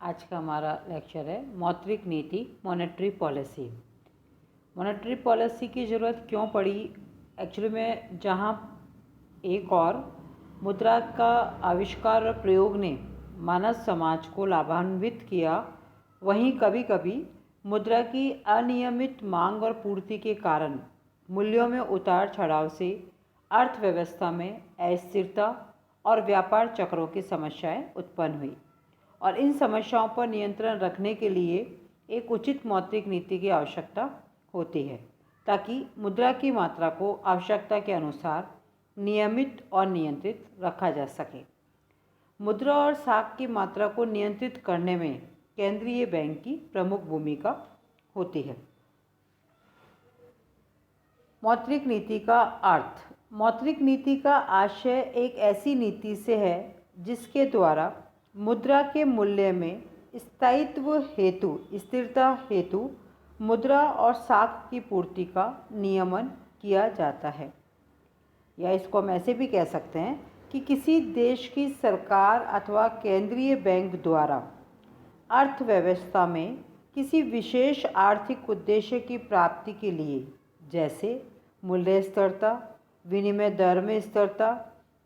आज का हमारा लेक्चर है मौद्रिक नीति, मॉनेटरी पॉलिसी। मॉनेटरी पॉलिसी की ज़रूरत क्यों पड़ी? एक्चुअली में जहाँ एक और मुद्रा का आविष्कार और प्रयोग ने मानव समाज को लाभान्वित किया, वहीं कभी कभी मुद्रा की अनियमित मांग और पूर्ति के कारण मूल्यों में उतार चढ़ाव से अर्थव्यवस्था में अस्थिरता और व्यापार चक्रों की समस्याएं उत्पन्न हुई और इन समस्याओं पर नियंत्रण रखने के लिए एक उचित मौद्रिक नीति की आवश्यकता होती है, ताकि मुद्रा की मात्रा को आवश्यकता के अनुसार नियमित और नियंत्रित रखा जा सके। मुद्रा और साख की मात्रा को नियंत्रित करने में केंद्रीय बैंक की प्रमुख भूमिका होती है। मौद्रिक नीति का अर्थ। मौद्रिक नीति का आशय एक ऐसी नीति से है जिसके द्वारा मुद्रा के मूल्य में स्थायित्व हेतु, स्थिरता हेतु मुद्रा और साख की पूर्ति का नियमन किया जाता है। या इसको हम ऐसे भी कह सकते हैं कि किसी देश की सरकार अथवा केंद्रीय बैंक द्वारा अर्थव्यवस्था में किसी विशेष आर्थिक उद्देश्य की प्राप्ति के लिए, जैसे मूल्य स्थिरता, विनिमय दर में स्थिरता,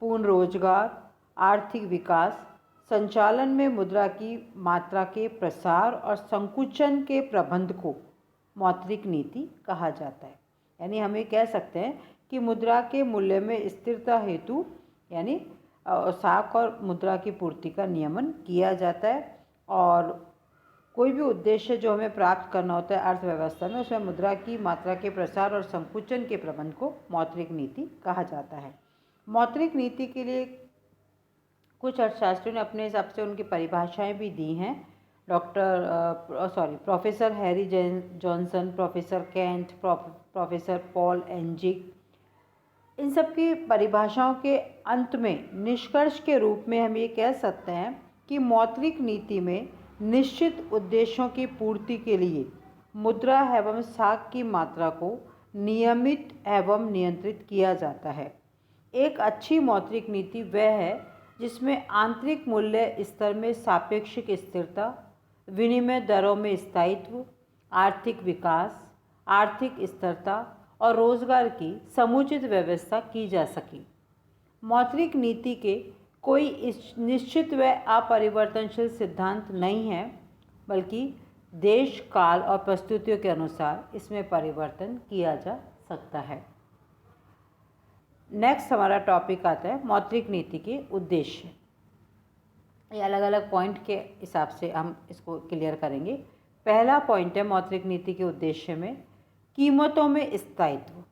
पूर्ण रोजगार, आर्थिक विकास, संचालन में मुद्रा की मात्रा के प्रसार और संकुचन के प्रबंध को मौद्रिक नीति कहा जाता है। यानी हम ये कह सकते हैं कि मुद्रा के मूल्य में स्थिरता हेतु यानी साख और मुद्रा की पूर्ति का नियमन किया जाता है, और कोई भी उद्देश्य जो हमें प्राप्त करना होता है अर्थव्यवस्था में, उसमें मुद्रा की मात्रा के प्रसार और संकुचन के प्रबंध को मौद्रिक नीति कहा जाता है। मौद्रिक नीति के लिए कुछ अर्थशास्त्रियों ने अपने हिसाब से उनकी परिभाषाएं भी दी हैं। Professor Harry Johnson, professor Kent, professor Paul Einzig, इन सब की परिभाषाओं के अंत में निष्कर्ष के रूप में हम ये कह सकते हैं कि मौद्रिक नीति में निश्चित उद्देश्यों की पूर्ति के लिए मुद्रा एवं साख की मात्रा को नियमित एवं नियंत्रित किया जाता है। एक अच्छी मौद्रिक नीति वह है जिसमें आंतरिक मूल्य स्तर में सापेक्षिक स्थिरता, विनिमय दरों में स्थायित्व, आर्थिक विकास, आर्थिक स्थिरता और रोजगार की समुचित व्यवस्था की जा सके। मौद्रिक नीति के कोई निश्चित व अपरिवर्तनशील सिद्धांत नहीं है, बल्कि देश, काल और परिस्थितियों के अनुसार इसमें परिवर्तन किया जा सकता है। नेक्स्ट हमारा टॉपिक आता है मौद्रिक नीति के उद्देश्य। ये अलग अलग पॉइंट के हिसाब से हम इसको क्लियर करेंगे। पहला पॉइंट है मौद्रिक नीति के उद्देश्य में कीमतों में स्थायित्व।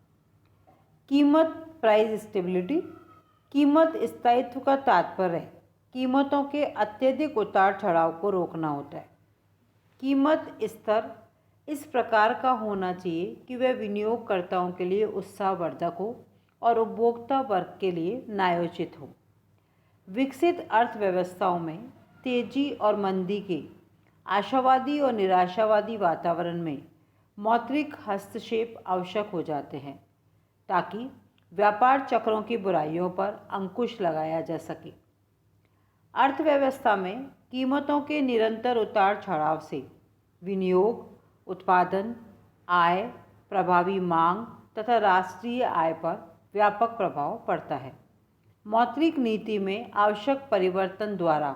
कीमत, प्राइस स्टेबिलिटी। कीमत स्थायित्व का तात्पर्य कीमतों के अत्यधिक उतार चढ़ाव को रोकना होता है। कीमत स्तर इस प्रकार का होना चाहिए कि वह विनियोगकर्ताओं के लिए उत्साहवर्धक हो और उपभोक्ता वर्ग के लिए न्यायोचित हो। विकसित अर्थव्यवस्थाओं में तेजी और मंदी के आशावादी और निराशावादी वातावरण में मौद्रिक हस्तक्षेप आवश्यक हो जाते हैं, ताकि व्यापार चक्रों की बुराइयों पर अंकुश लगाया जा सके। अर्थव्यवस्था में कीमतों के निरंतर उतार चढ़ाव से विनियोग, उत्पादन, आय, प्रभावी मांग तथा राष्ट्रीय आय पर व्यापक प्रभाव पड़ता है। मौद्रिक नीति में आवश्यक परिवर्तन द्वारा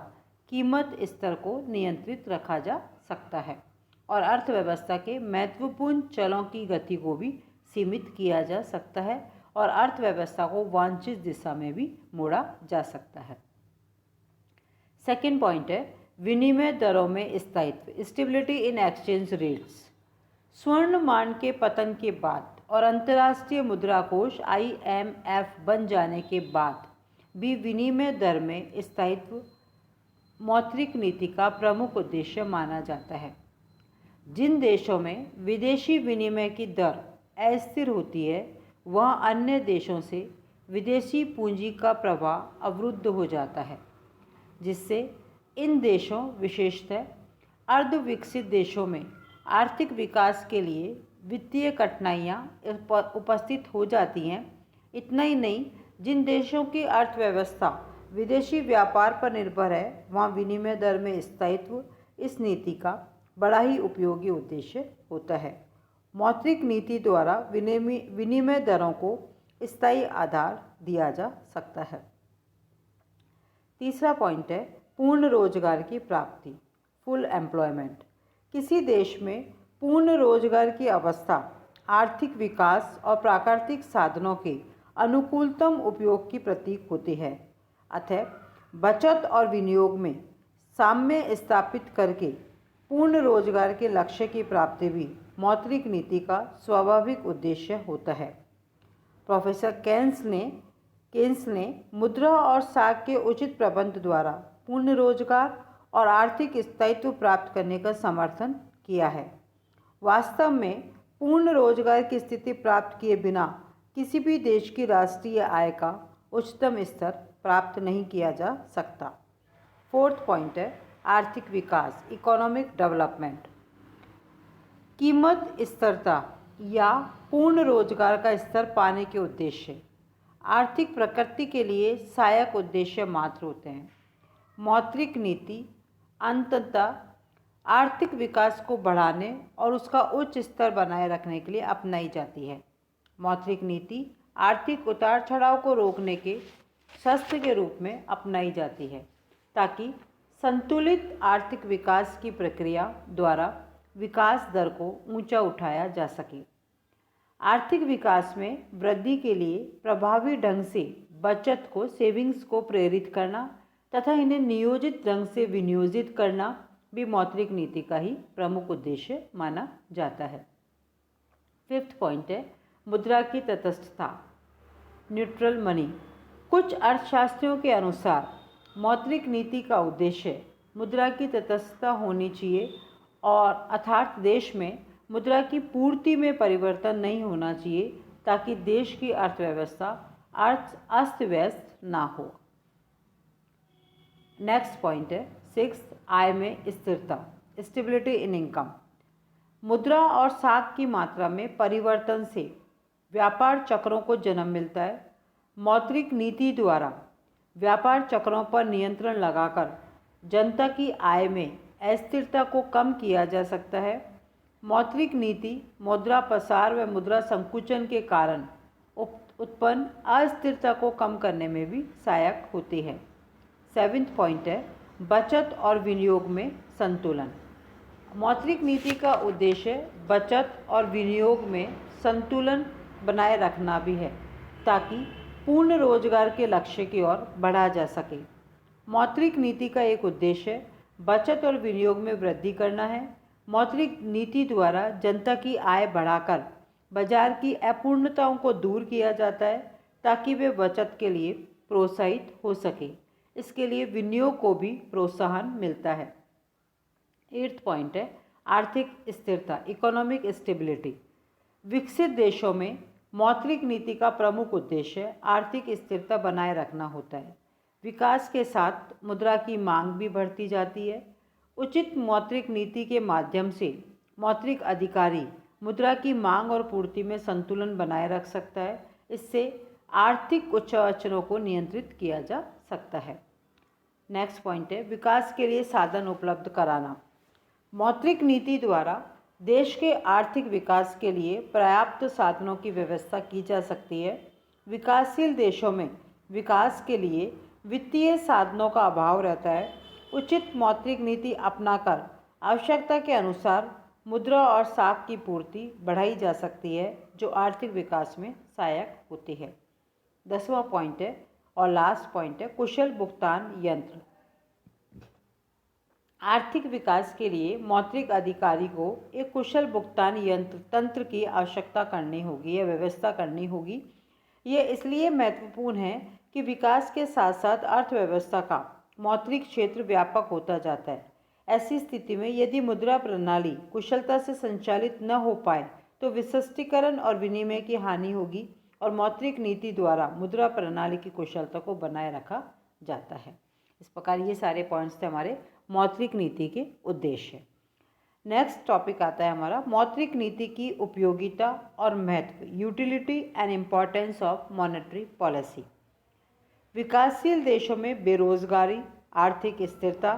कीमत स्तर को नियंत्रित रखा जा सकता है और अर्थव्यवस्था के महत्वपूर्ण चलों की गति को भी सीमित किया जा सकता है और अर्थव्यवस्था को वांछित दिशा में भी मोड़ा जा सकता है। सेकेंड पॉइंट है विनिमय दरों में स्थायित्व, स्टेबिलिटी इन एक्सचेंज रेट्स। स्वर्ण मान के पतन के बाद और अंतर्राष्ट्रीय मुद्रा कोष IMF बन जाने के बाद भी विनिमय दर में स्थायित्व मौद्रिक नीति का प्रमुख उद्देश्य माना जाता है। जिन देशों में विदेशी विनिमय की दर अस्थिर होती है, वहाँ अन्य देशों से विदेशी पूंजी का प्रवाह अवरुद्ध हो जाता है, जिससे इन देशों, विशेषतः अर्ध विकसित देशों में आर्थिक विकास के लिए वित्तीय कठिनाइयाँ उपस्थित हो जाती हैं। इतना ही नहीं, जिन देशों की अर्थव्यवस्था विदेशी व्यापार पर निर्भर है, वहाँ विनिमय दर में स्थायित्व इस नीति का बड़ा ही उपयोगी उद्देश्य होता है। मौद्रिक नीति द्वारा विनिमय दरों को स्थायी आधार दिया जा सकता है। तीसरा पॉइंट है पूर्ण रोजगार की प्राप्ति, फुल एम्प्लॉयमेंट। किसी देश में पूर्ण रोजगार की अवस्था आर्थिक विकास और प्राकृतिक साधनों के अनुकूलतम उपयोग की प्रतीक होती है। अतः बचत और विनियोग में साम्य स्थापित करके पूर्ण रोजगार के लक्ष्य की प्राप्ति भी मौद्रिक नीति का स्वाभाविक उद्देश्य होता है। प्रोफेसर केन्स ने मुद्रा और साख के उचित प्रबंध द्वारा पूर्ण रोजगार और आर्थिक स्थायित्व प्राप्त करने का समर्थन किया है। वास्तव में पूर्ण रोजगार की स्थिति प्राप्त किए बिना किसी भी देश की राष्ट्रीय आय का उच्चतम स्तर प्राप्त नहीं किया जा सकता। फोर्थ पॉइंट है आर्थिक विकास, इकोनॉमिक डेवलपमेंट। कीमत स्थिरता या पूर्ण रोजगार का स्तर पाने के उद्देश्य आर्थिक प्रकृति के लिए सहायक उद्देश्य मात्र होते हैं। मौद्रिक नीति अंततः आर्थिक विकास को बढ़ाने और उसका उच्च स्तर बनाए रखने के लिए अपनाई जाती है। मौद्रिक नीति आर्थिक उतार चढ़ाव को रोकने के शस्त्र के रूप में अपनाई जाती है ताकि संतुलित आर्थिक विकास की प्रक्रिया द्वारा विकास दर को ऊंचा उठाया जा सके। आर्थिक विकास में वृद्धि के लिए प्रभावी ढंग से बचत को, सेविंग्स को प्रेरित करना तथा इन्हें नियोजित ढंग से विनियोजित करना भी मौद्रिक नीति का ही प्रमुख उद्देश्य माना जाता है। फिफ्थ पॉइंट है मुद्रा की तटस्थता, न्यूट्रल मनी। कुछ अर्थशास्त्रियों के अनुसार मौद्रिक नीति का उद्देश्य मुद्रा की तटस्थता होनी चाहिए और अर्थात देश में मुद्रा की पूर्ति में परिवर्तन नहीं होना चाहिए ताकि देश की अर्थव्यवस्था अस्त व्यस्त ना हो। नेक्स्ट पॉइंट है सिक्स्थ, आय में स्थिरता, स्टेबिलिटी इन इनकम। मुद्रा और साख की मात्रा में परिवर्तन से व्यापार चक्रों को जन्म मिलता है। मौद्रिक नीति द्वारा व्यापार चक्रों पर नियंत्रण लगाकर जनता की आय में अस्थिरता को कम किया जा सकता है। मौद्रिक नीति मुद्रा प्रसार व मुद्रा संकुचन के कारण उत्पन्न अस्थिरता को कम करने में भी सहायक होती है। सेवेंथ पॉइंट है बचत और विनियोग में संतुलन। मौद्रिक नीति का उद्देश्य बचत और विनियोग में संतुलन बनाए रखना भी है ताकि पूर्ण रोजगार के लक्ष्य की ओर बढ़ा जा सके। मौद्रिक नीति का एक उद्देश्य बचत और विनियोग में वृद्धि करना है। मौद्रिक नीति द्वारा जनता की आय बढ़ाकर बाजार की अपूर्णताओं को दूर किया जाता है ताकि वे बचत के लिए प्रोत्साहित हो सके। इसके लिए विनियोग को भी प्रोत्साहन मिलता है। एट्थ पॉइंट है आर्थिक स्थिरता, इकोनॉमिक स्टेबिलिटी। विकसित देशों में मौद्रिक नीति का प्रमुख उद्देश्य आर्थिक स्थिरता बनाए रखना होता है। विकास के साथ मुद्रा की मांग भी बढ़ती जाती है। उचित मौद्रिक नीति के माध्यम से मौद्रिक अधिकारी मुद्रा की मांग और पूर्ति में संतुलन बनाए रख सकता है। इससे आर्थिक उच्चावचनों को नियंत्रित किया जा सकता है। नेक्स्ट पॉइंट है विकास के लिए साधन उपलब्ध कराना। मौद्रिक नीति द्वारा देश के आर्थिक विकास के लिए पर्याप्त साधनों की व्यवस्था की जा सकती है। विकासशील देशों में विकास के लिए वित्तीय साधनों का अभाव रहता है। उचित मौद्रिक नीति अपनाकर आवश्यकता के अनुसार मुद्रा और साख की पूर्ति बढ़ाई जा सकती है जो आर्थिक विकास में सहायक होती है। 10वां पॉइंट है और लास्ट पॉइंट है कुशल भुगतान यंत्र। आर्थिक विकास के लिए मौद्रिक अधिकारी को एक कुशल भुगतान तंत्र की आवश्यकता करनी होगी या व्यवस्था करनी होगी। यह इसलिए महत्वपूर्ण है कि विकास के साथ साथ अर्थव्यवस्था का मौद्रिक क्षेत्र व्यापक होता जाता है। ऐसी स्थिति में यदि मुद्रा प्रणाली कुशलता से संचालित न हो पाए तो विशिष्टीकरण और विनिमय की हानि होगी और मौद्रिक नीति द्वारा मुद्रा प्रणाली की कुशलता को बनाए रखा जाता है। इस प्रकार ये सारे पॉइंट्स थे हमारे मौद्रिक नीति के उद्देश्य। नेक्स्ट टॉपिक आता है हमारा मौद्रिक नीति की उपयोगिता और महत्व, utility and importance of monetary policy. विकासशील देशों में बेरोजगारी, आर्थिक स्थिरता,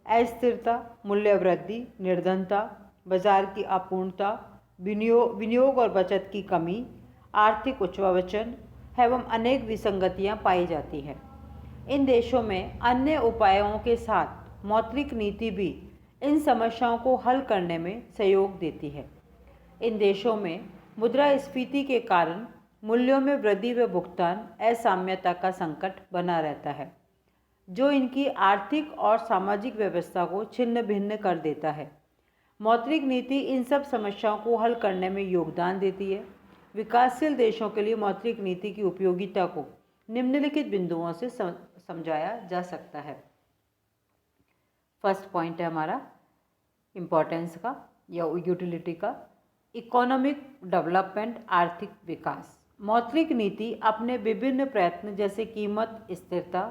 अस्थिरता, मूल्य वृद्धि, निर्धनता, बाजार की अपूर्णता, विनियोग और बचत की कमी, आर्थिक उच्चावचन एवं अनेक विसंगतियां पाई जाती हैं। इन देशों में अन्य उपायों के साथ मौद्रिक नीति भी इन समस्याओं को हल करने में सहयोग देती है। इन देशों में मुद्रास्फीति के कारण मूल्यों में वृद्धि व भुगतान असाम्यता का संकट बना रहता है, जो इनकी आर्थिक और सामाजिक व्यवस्था को छिन्न भिन्न कर देता है। मौद्रिक नीति इन सब समस्याओं को हल करने में योगदान देती है। विकासशील देशों के लिए मौद्रिक नीति की उपयोगिता को निम्नलिखित बिंदुओं से समझाया जा सकता है। फर्स्ट पॉइंट है हमारा इम्पोर्टेंस का या यूटिलिटी का, इकोनॉमिक डेवलपमेंट, आर्थिक विकास। मौद्रिक नीति अपने विभिन्न प्रयत्न जैसे कीमत स्थिरता,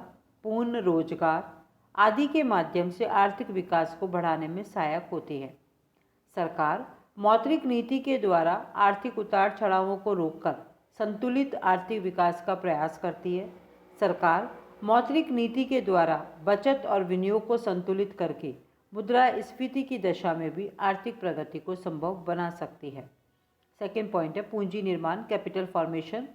पूर्ण रोजगार आदि के माध्यम से आर्थिक विकास को बढ़ाने में सहायक होती है। सरकार मौद्रिक नीति के द्वारा आर्थिक उतार चढ़ावों को रोककर संतुलित आर्थिक विकास का प्रयास करती है। सरकार मौद्रिक नीति के द्वारा बचत और विनियोग को संतुलित करके मुद्रास्फीति की दशा में भी आर्थिक प्रगति को संभव बना सकती है। सेकेंड पॉइंट है पूंजी निर्माण, कैपिटल फॉर्मेशन।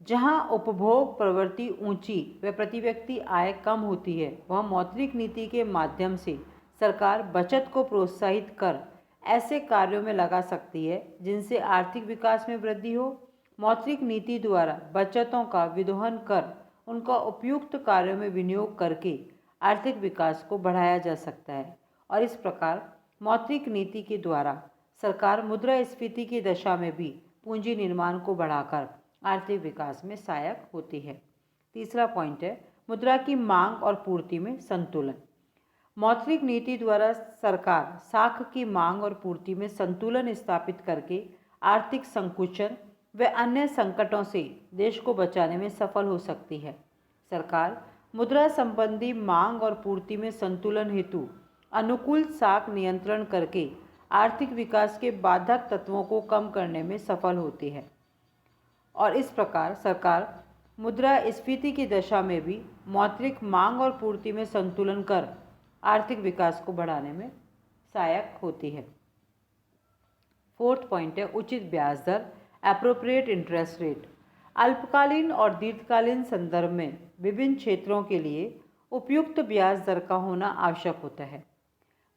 जहां उपभोग प्रवृत्ति ऊंची व प्रति व्यक्ति आय कम होती है, वह मौद्रिक नीति के माध्यम से सरकार बचत को प्रोत्साहित कर ऐसे कार्यों में लगा सकती है जिनसे आर्थिक विकास में वृद्धि हो। मौद्रिक नीति द्वारा बचतों का विदोहन कर उनका उपयुक्त कार्यों में विनियोग करके आर्थिक विकास को बढ़ाया जा सकता है और इस प्रकार मौद्रिक नीति के द्वारा सरकार मुद्रास्फीति की दशा में भी पूंजी निर्माण को बढ़ाकर आर्थिक विकास में सहायक होती है। तीसरा पॉइंट है मुद्रा की मांग और पूर्ति में संतुलन। मौद्रिक नीति द्वारा सरकार साख की मांग और पूर्ति में संतुलन स्थापित करके आर्थिक संकुचन व अन्य संकटों से देश को बचाने में सफल हो सकती है। सरकार मुद्रा संबंधी मांग और पूर्ति में संतुलन हेतु अनुकूल साख नियंत्रण करके आर्थिक विकास के बाधक तत्वों को कम करने में सफल होती है और इस प्रकार सरकार मुद्रास्फीति की दशा में भी मौद्रिक मांग और पूर्ति में संतुलन कर आर्थिक विकास को बढ़ाने में सहायक होती है। फोर्थ पॉइंट है उचित ब्याज दर, एप्रोप्रिएट इंटरेस्ट रेट। अल्पकालीन और दीर्घकालीन संदर्भ में विभिन्न क्षेत्रों के लिए उपयुक्त ब्याज दर का होना आवश्यक होता है।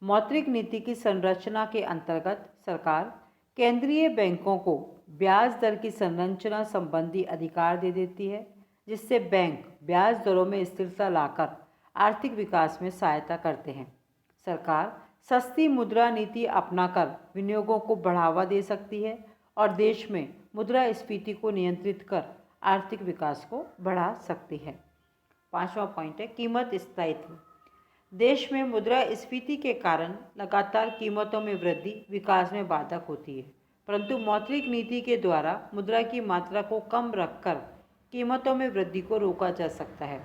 मौद्रिक नीति की संरचना के अंतर्गत सरकार केंद्रीय बैंकों को ब्याज दर की संरचना संबंधी अधिकार दे देती है, जिससे बैंक ब्याज दरों में स्थिरता लाकर आर्थिक विकास में सहायता करते हैं। सरकार सस्ती मुद्रा नीति अपनाकर विनियोगों को बढ़ावा दे सकती है और देश में मुद्रास्फीति को नियंत्रित कर आर्थिक विकास को बढ़ा सकती है। पांचवा पॉइंट है कीमत स्थायित्व। देश में मुद्रास्फीति के कारण लगातार कीमतों में वृद्धि विकास में बाधक होती है, परंतु मौद्रिक नीति के द्वारा मुद्रा की मात्रा को कम रखकर कीमतों में वृद्धि को रोका जा सकता है।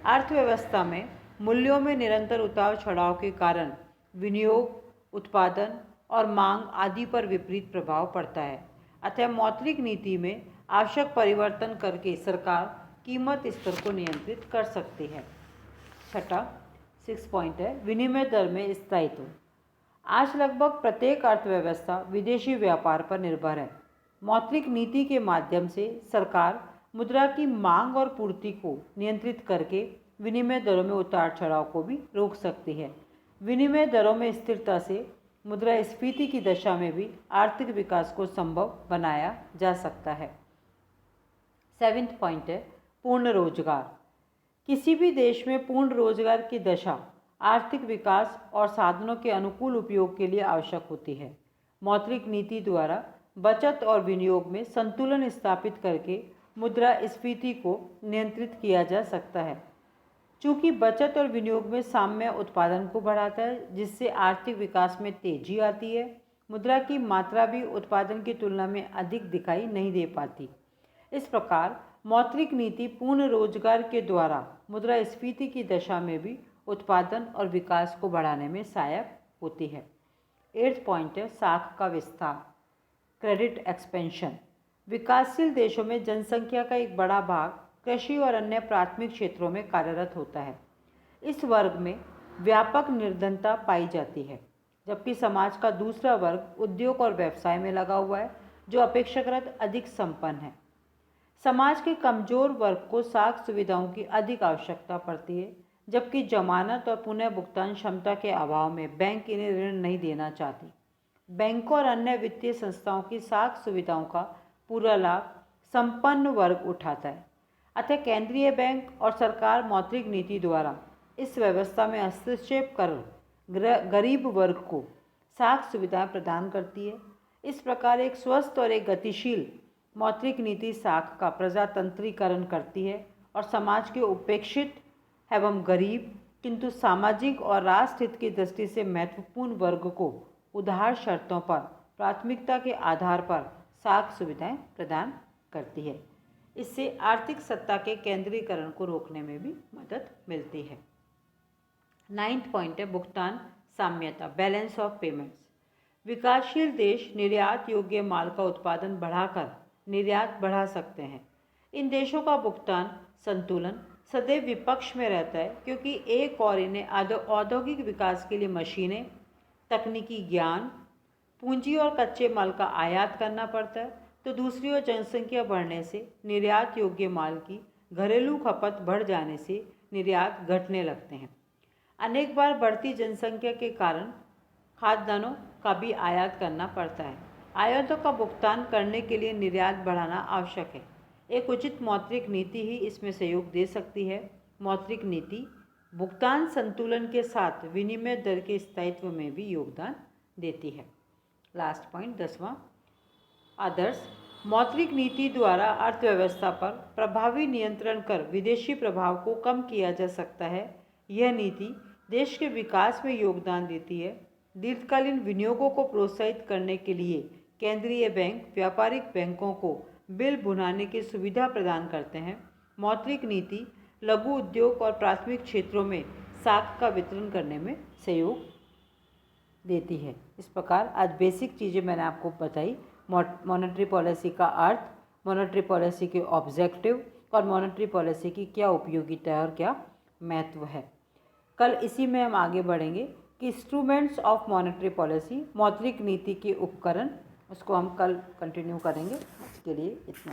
अर्थव्यवस्था में मूल्यों में निरंतर उतार चढ़ाव के कारण विनियोग, उत्पादन और मांग आदि पर विपरीत प्रभाव पड़ता है। अतः मौद्रिक नीति में आवश्यक परिवर्तन करके सरकार कीमत स्तर को नियंत्रित कर सकती है। छठा 6 पॉइंट है विनिमय दर में स्थायित्व। आज लगभग प्रत्येक अर्थव्यवस्था विदेशी व्यापार पर निर्भर है। मौद्रिक नीति के माध्यम से सरकार मुद्रा की मांग और पूर्ति को नियंत्रित करके विनिमय दरों में उतार चढ़ाव को भी रोक सकती है। विनिमय दरों में स्थिरता से मुद्रास्फीति की दशा में भी आर्थिक विकास को संभव बनाया जा सकता है। 7वां पॉइंट है पूर्ण रोजगार। किसी भी देश में पूर्ण रोजगार की दशा आर्थिक विकास और साधनों के अनुकूल उपयोग के लिए आवश्यक होती है। मौद्रिक नीति द्वारा बचत और विनियोग में संतुलन स्थापित करके मुद्रास्फीति को नियंत्रित किया जा सकता है। चूँकि बचत और विनियोग में साम्य उत्पादन को बढ़ाता है, जिससे आर्थिक विकास में तेजी आती है। मुद्रा की मात्रा भी उत्पादन की तुलना में अधिक दिखाई नहीं दे पाती। इस प्रकार मौद्रिक नीति पूर्ण रोजगार के द्वारा मुद्रास्फीति की दशा में भी उत्पादन और विकास को बढ़ाने में सहायक होती है। 8वां पॉइंट है साख का विस्तार, क्रेडिट एक्सपेंशन। विकासशील देशों में जनसंख्या का एक बड़ा भाग कृषि और अन्य प्राथमिक क्षेत्रों में कार्यरत होता है। इस वर्ग में व्यापक निर्धनता पाई जाती है, जबकि समाज का दूसरा वर्ग उद्योग और व्यवसाय में लगा हुआ है, जो अपेक्षाकृत अधिक संपन्न है। समाज के कमजोर वर्ग को साख सुविधाओं की अधिक आवश्यकता पड़ती है, जबकि जमानत और पुनः भुगतान क्षमता के अभाव में बैंक इन्हें ऋण नहीं देना चाहती। बैंकों और अन्य वित्तीय संस्थाओं की साख सुविधाओं का पूरा लाभ संपन्न वर्ग उठाता है। अतः केंद्रीय बैंक और सरकार मौद्रिक नीति द्वारा इस व्यवस्था में हस्तक्षेप कर गरीब वर्ग को साख सुविधाएं प्रदान करती है। इस प्रकार एक स्वस्थ और एक गतिशील मौद्रिक नीति साख का प्रजातंत्रीकरण करती है और समाज के उपेक्षित एवं गरीब किंतु सामाजिक और राष्ट्र हित की दृष्टि से महत्वपूर्ण वर्ग को उदार शर्तों पर प्राथमिकता के आधार पर साख सुविधाएं प्रदान करती है। इससे आर्थिक सत्ता के केंद्रीकरण को रोकने में भी मदद मिलती है। 9th पॉइंट है भुगतान साम्यता, बैलेंस ऑफ पेमेंट्स। विकासशील देश निर्यात योग्य माल का उत्पादन बढ़ाकर निर्यात बढ़ा सकते हैं। इन देशों का भुगतान संतुलन सदैव विपक्ष में रहता है, क्योंकि एक और इन्हें औद्योगिक विकास के लिए मशीनें, तकनीकी ज्ञान, पूंजी और कच्चे माल का आयात करना पड़ता है, तो दूसरी ओर जनसंख्या बढ़ने से निर्यात योग्य माल की घरेलू खपत बढ़ जाने से निर्यात घटने लगते हैं। अनेक बार बढ़ती जनसंख्या के कारण खाद्यान्नों का भी आयात करना पड़ता है। आयातों का भुगतान करने के लिए निर्यात बढ़ाना आवश्यक है। एक उचित मौद्रिक नीति ही इसमें सहयोग दे सकती है। मौद्रिक नीति भुगतान संतुलन के साथ विनिमय दर के स्थायित्व में भी योगदान देती है। लास्ट पॉइंट 10वां, आदर्श मौद्रिक नीति द्वारा अर्थव्यवस्था पर प्रभावी नियंत्रण कर विदेशी प्रभाव को कम किया जा सकता है। यह नीति देश के विकास में योगदान देती है। दीर्घकालीन विनियोगों को प्रोत्साहित करने के लिए केंद्रीय बैंक व्यापारिक बैंकों को बिल भुनाने की सुविधा प्रदान करते हैं। मौद्रिक नीति लघु उद्योग और प्राथमिक क्षेत्रों में साख का वितरण करने में सहयोग देती है। इस प्रकार आज बेसिक चीज़ें मैंने आपको बताई। मॉनेटरी पॉलिसी का अर्थ, मॉनेटरी पॉलिसी के ऑब्जेक्टिव और मॉनेटरी पॉलिसी की क्या उपयोगिता है और क्या महत्व है। कल इसी में हम आगे बढ़ेंगे कि इंस्ट्रूमेंट्स ऑफ मॉनेटरी पॉलिसी, मौद्रिक नीति के उपकरण, उसको हम कल कंटिन्यू करेंगे। आज के लिए इतना।